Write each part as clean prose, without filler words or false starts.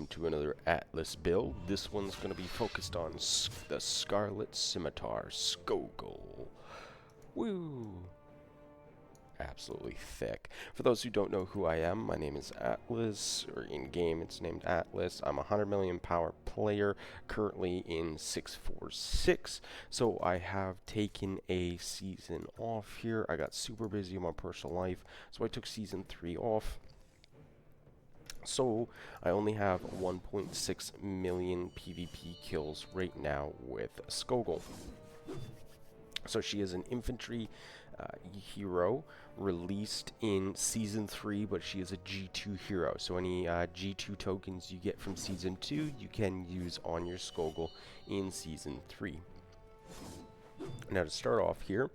welcome to another Atlas build. This one's going to be focused on the Scarlet Scimitar, Skogul. Woo! Absolutely thick. For those who don't know who I am, my name is Atlas, or in game it's named Atlas. I'm a 100 million power player, currently in 646. So I have taken a season off here. I got super busy in my personal life, so I took season 3 off. So I only have 1.6 million PvP kills right now with Skogul. So she is an infantry hero released in Season 3, but she is a G2 hero. So any G2 tokens you get from Season 2, you can use on your Skogul in Season 3. Now to start off here,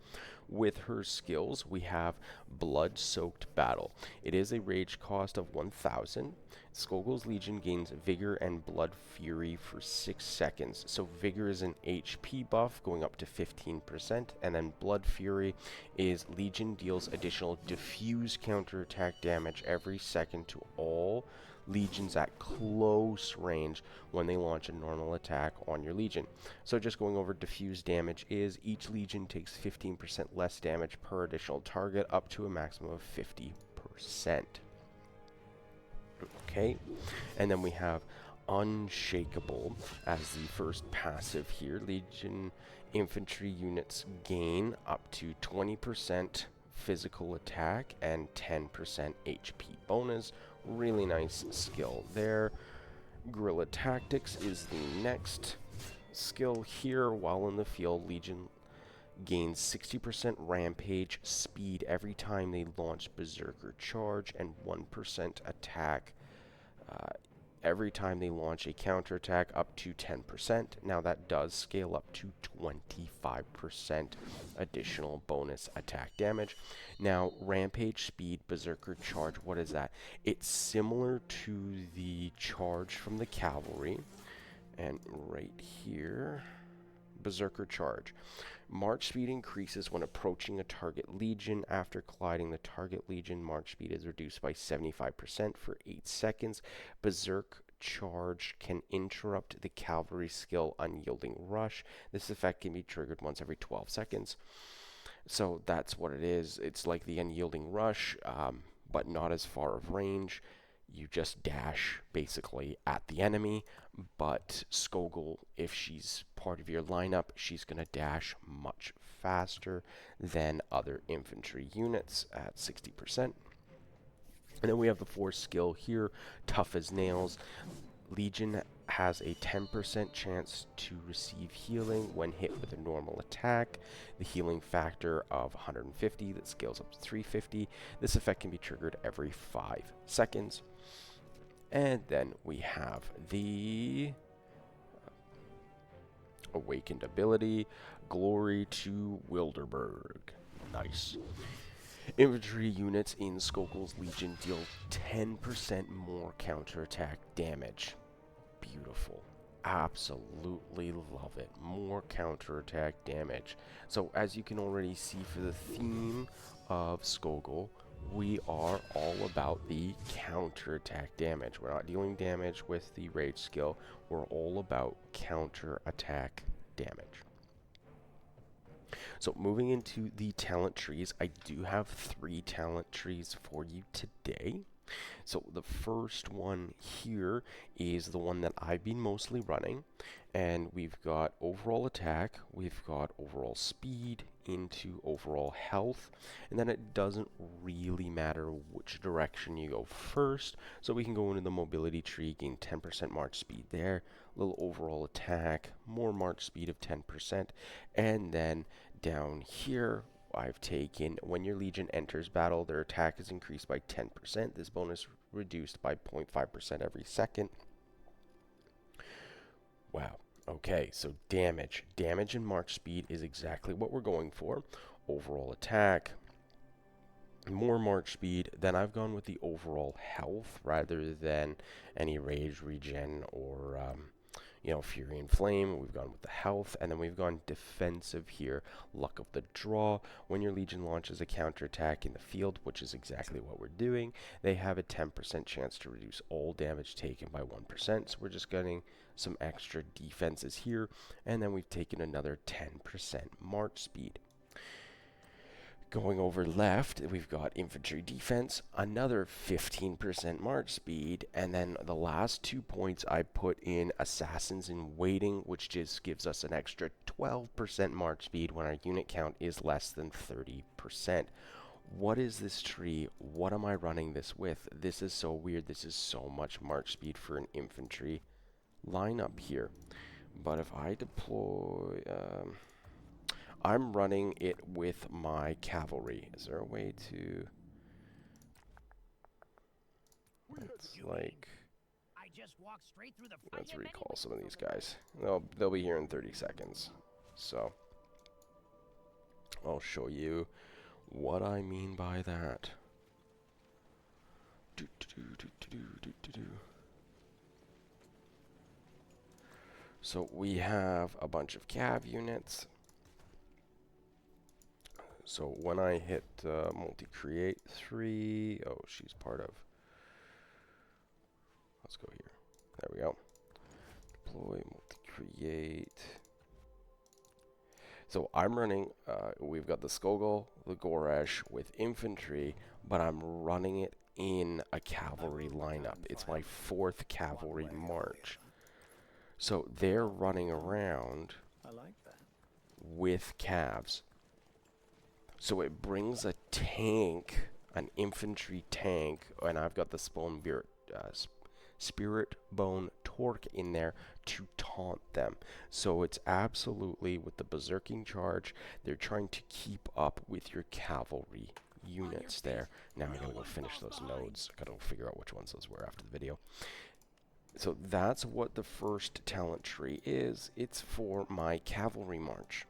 with her skills, we have Blood-Soaked Battle. It is a rage cost of 1000. Skogul's Legion gains Vigor and Blood Fury for 6 seconds. So Vigor is an HP buff going up to 15%, and then Blood Fury is Legion deals additional diffuse counterattack damage every second to all legions at close range when they launch a normal attack on your legion. So just going over diffuse damage is each legion takes 15% less damage per additional target up to a maximum of 50%. Okay, and then we have Unshakable as the first passive here. Legion infantry units gain up to 20% physical attack and 10% HP bonus. Really nice skill there. Guerrilla Tactics is the next skill here. While in the field, Legion gains 60% rampage speed every time they launch Berserker Charge and 1% attack every time they launch a counterattack up to 10%. Now that does scale up to 25% additional bonus attack damage. Now rampage speed, Berserker Charge, what is that? It's similar to the charge from the cavalry. And right here, Berserker Charge. March speed increases when approaching a target legion. After colliding the target legion, March speed is reduced by 75% for 8 seconds. Berserk Charge can interrupt the cavalry skill Unyielding Rush. This effect can be triggered once every 12 seconds. So that's what it is. It's like the Unyielding Rush, but not as far of range. You just dash basically at the enemy, but Skogul, if she's part of your lineup, she's going to dash much faster than other infantry units at 60%. And then we have the fourth skill here, Tough as Nails. Legion has a 10% chance to receive healing when hit with a normal attack. The healing factor of 150 that scales up to 350. This effect can be triggered every 5 seconds. And then we have the Awakened ability, Glory to Wilderberg. Nice. Infantry units in Skogul's Legion deal 10% more counterattack damage. Beautiful. Absolutely love it. More counterattack damage. So as you can already see for the theme of Skogul, we are all about the counterattack damage. We're not dealing damage with the rage skill. We're all about counterattack damage. So moving into the talent trees, I do have 3 talent trees for you today. So the first one here is the one that I've been mostly running, and we've got overall attack, we've got overall speed into overall health, and then it doesn't really matter which direction you go first, so we can go into the mobility tree, gain 10% march speed there, little overall attack, more march speed of 10%, and then down here I've taken, when your legion enters battle, their attack is increased by 10%. This bonus reduced by 0.5% every second. Wow. Okay, so damage. Damage and march speed is exactly what we're going for. Overall attack, more march speed. Then I've gone with the overall health rather than any rage regen or you know, Fury and Flame. We've gone with the health, and then we've gone defensive here. Luck of the draw. When your Legion launches a counterattack in the field, which is exactly what we're doing, they have a 10% chance to reduce all damage taken by 1%. So we're just getting some extra defenses here, and then we've taken another 10% march speed. Going over left, we've got infantry defense, another 15% march speed, and then the last 2 points I put in assassins in waiting, which just gives us an extra 12% march speed when our unit count is less than 30%. What is this tree? What am I running this with? This is so weird. This is so much march speed for an infantry lineup here. But if I deploy... I'm running it with my cavalry. Is there a way to... It's like... Let's recall some of these guys. They'll be here in 30 seconds. So, I'll show you what I mean by that. So, we have a bunch of cav units. So when I hit multi-create 3, oh, she's part of. Let's go here. There we go. Deploy, multi-create. So I'm running, we've got the Skogul, the Goresh with infantry, but I'm running it in a cavalry lineup. It's my 4th cavalry march. So they're running around with calves. So it brings a tank, an infantry tank, and I've got the Spirit Bone Torque in there to taunt them. So it's absolutely, with the Berserking Charge, they're trying to keep up with your cavalry units there. Now I gotta go finish those nodes. I gotta go figure out which ones those were after the video. So that's what the first talent tree is. It's for my cavalry march.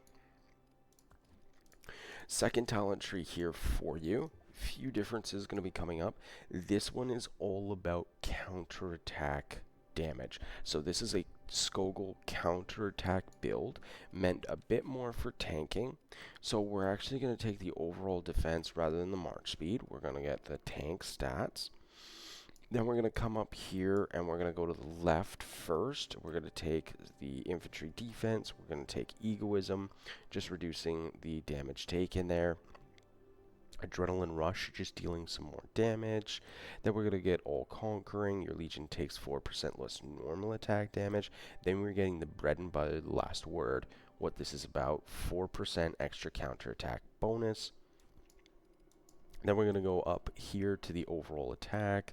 Second talent tree here for you. Few differences going to be coming up. This one is all about counterattack damage. So this is a Skogul counterattack build, meant a bit more for tanking. So we're actually going to take the overall defense rather than the march speed. We're going to get the tank stats. Then we're going to come up here and we're going to go to the left first. We're going to take the infantry defense. We're going to take egoism, just reducing the damage taken there. Adrenaline rush, just dealing some more damage. Then we're going to get all conquering. Your legion takes 4% less normal attack damage. Then we're getting the bread and butter, the last word. What this is about, 4% extra counterattack bonus. Then we're going to go up here to the overall attack.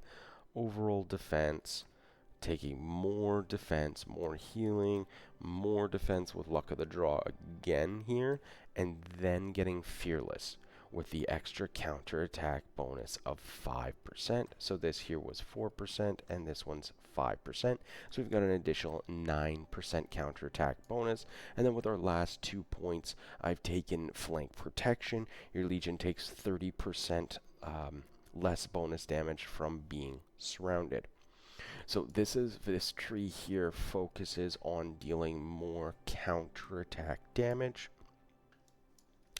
Overall defense, taking more defense, more healing, more defense with luck of the draw again here, and then getting fearless with the extra counterattack bonus of 5%. So this here was 4% and this one's 5%. So we've got an additional 9% counterattack bonus. And then with our last 2 points, I've taken flank protection. Your legion takes 30% less bonus damage from being surrounded. So this tree here focuses on dealing more counterattack damage.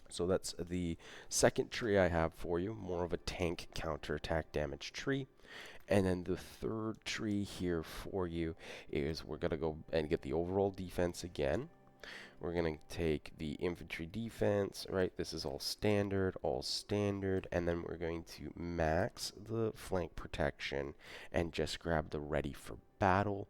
So that's the second tree I have for you, more of a tank counterattack damage tree. And then the third tree here for you is we're going to go and get the overall defense again. We're going to take the infantry defense, right? This is all standard, and then we're going to max the flank protection and just grab the ready for battle.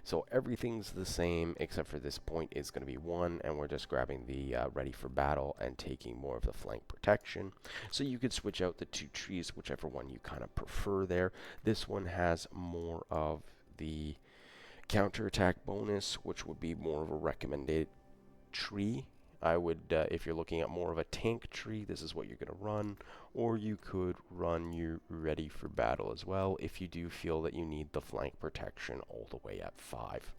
So everything's the same except for this point is going to be 1, and we're just grabbing the ready for battle and taking more of the flank protection. So you could switch out the 2 trees, whichever one you kind of prefer there. This one has more of the counterattack bonus, which would be more of a recommended tree. I would, if you're looking at more of a tank tree, this is what you're going to run, or you could run your ready for battle as well if you do feel that you need the flank protection all the way at 5.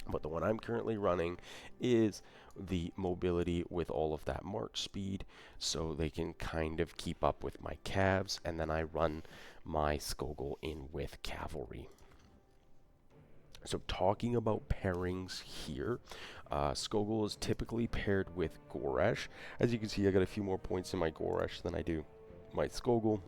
But the one I'm currently running is the mobility with all of that march speed, so they can kind of keep up with my calves, and then I run my Skogul in with cavalry. So talking about pairings here, Skogul is typically paired with Goresh. As you can see, I got a few more points in my Goresh than I do my Skogul.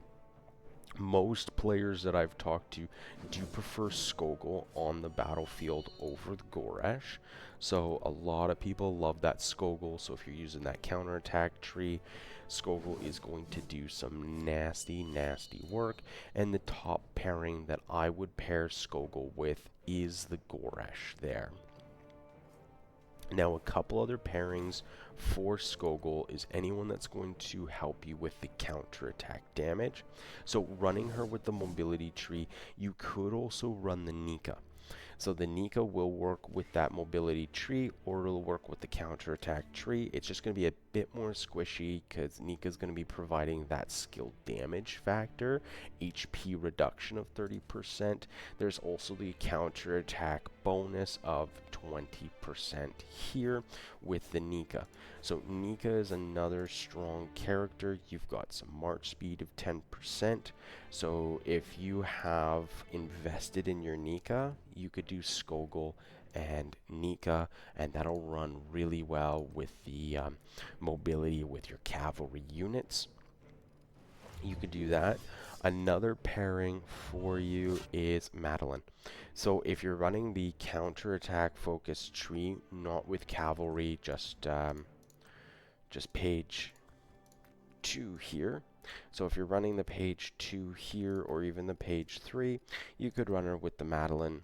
Most players that I've talked to do prefer Skogul on the battlefield over the Goresh. So a lot of people love that Skogul. So if you're using that counterattack tree, Skogul is going to do some nasty, nasty work. And the top pairing that I would pair Skogul with is the Goresh there. Now, a couple other pairings for Skogul is anyone that's going to help you with the counterattack damage. So running her with the mobility tree, you could also run the Nika. So the Nika will work with that mobility tree, or it'll work with the counterattack tree. It's just going to be a bit more squishy because Nika's going to be providing that skill damage factor, HP reduction of 30%. There's also the counterattack bonus of 20% here with the Nika. So Nika is another strong character. You've got some march speed of 10%. So if you have invested in your Nika, you could do Skogul and Nika, and that'll run really well with the mobility with your cavalry units. You could do that. Another pairing for you is Madeline. So if you're running the counterattack focused tree, not with cavalry, just page 2 here. So if you're running the page 2 here, or even the page 3, you could run her with the Madeline.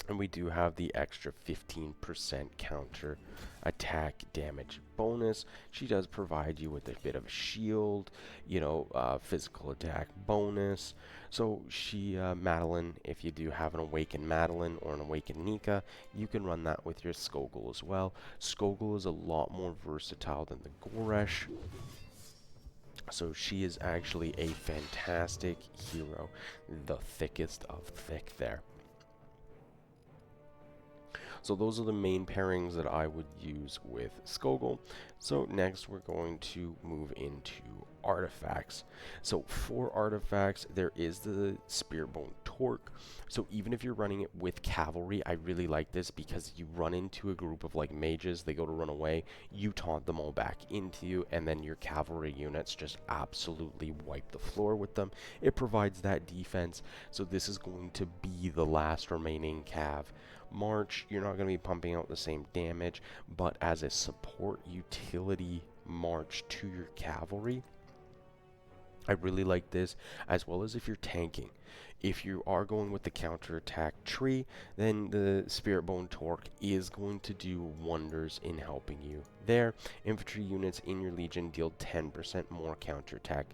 And we do have the extra 15% counter attack damage bonus. She does provide you with a bit of a shield, you know, physical attack bonus. So she, Madeline, if you do have an Awakened Madeline or an Awakened Nika, you can run that with your Skogul as well. Skogul is a lot more versatile than the Goresh. So she is actually a fantastic hero, the thickest of thick there. So those are the main pairings that I would use with Skogul. So next we're going to move into artifacts. So for artifacts, there is the Spearbone Torque. So even if you're running it with cavalry, I really like this because you run into a group of like mages, they go to run away, you taunt them all back into you, and then your cavalry units just absolutely wipe the floor with them. It provides that defense. So this is going to be the last remaining cav march. You're not going to be pumping out the same damage, but as a support utility march to your cavalry, I really like this, as well as if you're tanking. If you are going with the counterattack tree, then the Spearbone Torque is going to do wonders in helping you there. Infantry units in your legion deal 10% more counterattack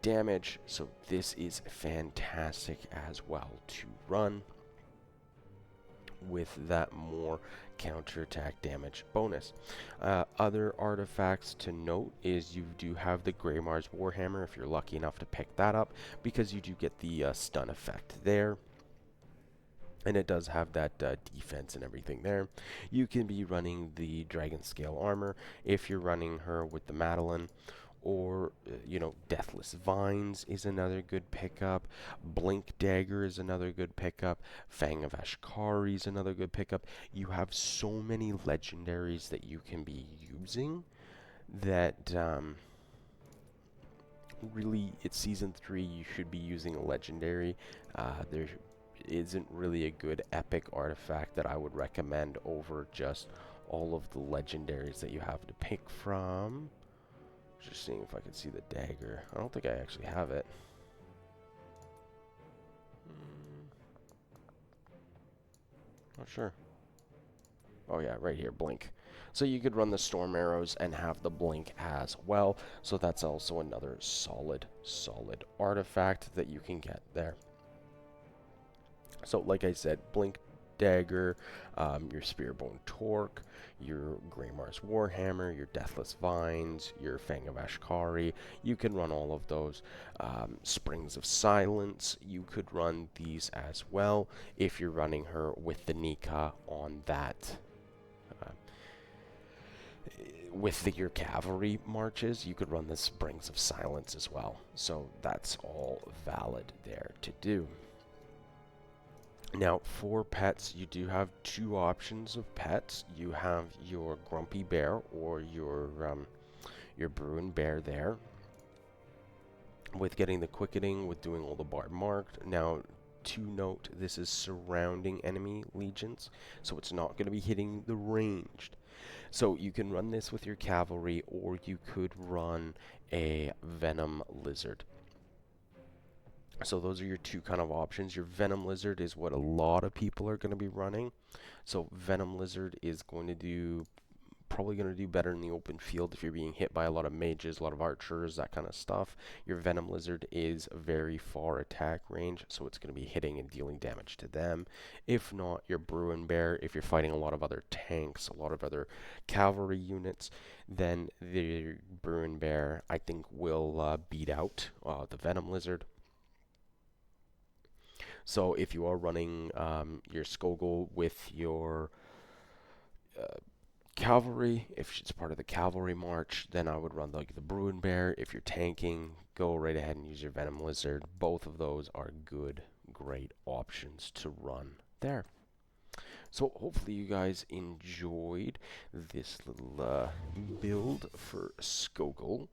damage, so this is fantastic as well to run with that more counterattack damage bonus. Other artifacts to note is you do have the Grey Mars Warhammer if you're lucky enough to pick that up, because you do get the stun effect there. And it does have that defense and everything there. You can be running the Dragon Scale Armor if you're running her with the Madeline. Or, you know, Deathless Vines is another good pickup. Blink Dagger is another good pickup. Fang of Ashkari is another good pickup. You have so many legendaries that you can be using that really, it's Season 3, you should be using a legendary. There isn't really a good epic artifact that I would recommend over just all of the legendaries that you have to pick from. Just seeing if I can see the dagger. I don't think I actually have it. Not sure. Oh yeah, right here, blink. So you could run the storm arrows and have the blink as well. So that's also another solid artifact that you can get there. So like I said, blink dagger, your Spearbone Torque, your Grey Mars Warhammer, your Deathless Vines, your Fang of Ashkari. You can run all of those. Springs of Silence, you could run these as well if you're running her with the Nika on that. With your cavalry marches, you could run the Springs of Silence as well. So that's all valid there to do. Now, for pets, you do have two options of pets. You have your grumpy bear or your Bruin bear there. With getting the quickening, with doing all the bar marked. Now, to note, this is surrounding enemy legions, so it's not going to be hitting the ranged. So you can run this with your cavalry, or you could run a venom lizard. So those are your two kind of options. Your venom lizard is what a lot of people are going to be running. So venom lizard is going to do probably going to do better in the open field if you're being hit by a lot of mages, a lot of archers, that kind of stuff. Your venom lizard is a very far attack range, so it's going to be hitting and dealing damage to them. If not, your Bruin bear, if you're fighting a lot of other tanks, a lot of other cavalry units, then the Bruin bear I think will beat out the venom lizard. So if you are running your Skogul with your cavalry, if it's part of the cavalry march, then I would run like the Bruin bear. If you're tanking, go right ahead and use your venom lizard. Both of those are good, great options to run there. So hopefully you guys enjoyed this little build for Skogul.